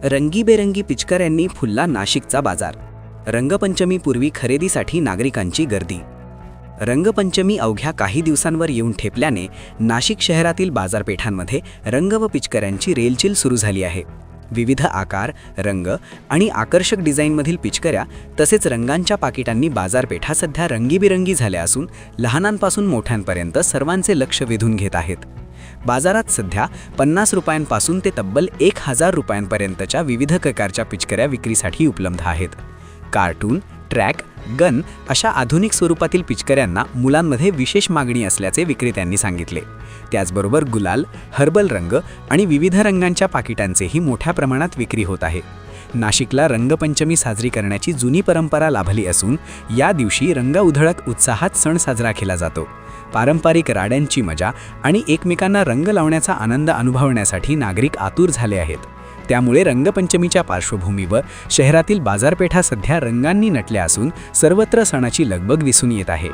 रंगीबेरंगी पिचकाऱ्यांनी फुलला नाशिकचा बाजार. रंगपंचमीपूर्वी खरेदीसाठी नागरिकांची गर्दी. रंगपंचमी अवघ्या काही दिवसांवर येऊन ठेपल्याने नाशिक शहरातील बाजारपेठांमध्ये रंग व पिचकाऱ्यांची रेलचेल सुरू झाली आहे. विविध आकार, रंग आणि आकर्षक डिझाईनमधील पिचकाऱ्या तसेच रंगांच्या पाकिटांनी बाजारपेठा सध्या रंगीबेरंगी झाल्या असून लहानांपासून मोठ्यांपर्यंत सर्वांचे लक्ष वेधून घेत आहेत. बाजारात सध्या 50 रुपयांपासून ते तब्बल 1000 रुपयांपर्यंतच्या विविध प्रकारच्या पिचकाऱ्या विक्रीसाठी उपलब्ध आहेत. कार्टून, ट्रॅक, गन अशा आधुनिक स्वरूपातील पिचकाऱ्यांना मुलांमध्ये विशेष मागणी असल्याचे विक्रेत्यांनी सांगितले. त्याचबरोबर गुलाल, हर्बल रंग आणि विविध रंगांच्या पाकिटांचेही मोठ्या प्रमाणात विक्री होत आहे. नाशिकला रंगपंचमी साजरी करण्याची जुनी परंपरा लाभली असून या दिवशी रंग उधळक उत्साहात सण साजरा केला जातो. पारंपरिक राड्यांची मजा आणि एकमेकांना रंग लावण्याचा आनंद अनुभवण्यासाठी नागरिक आतुर झाले आहेत. त्यामुळे रंगपंचमीच्या पार्श्वभूमीवर शहरातील बाजारपेठा सध्या रंगांनी नटल्या असून सर्वत्र सणाची लगबग दिसून येत आहे.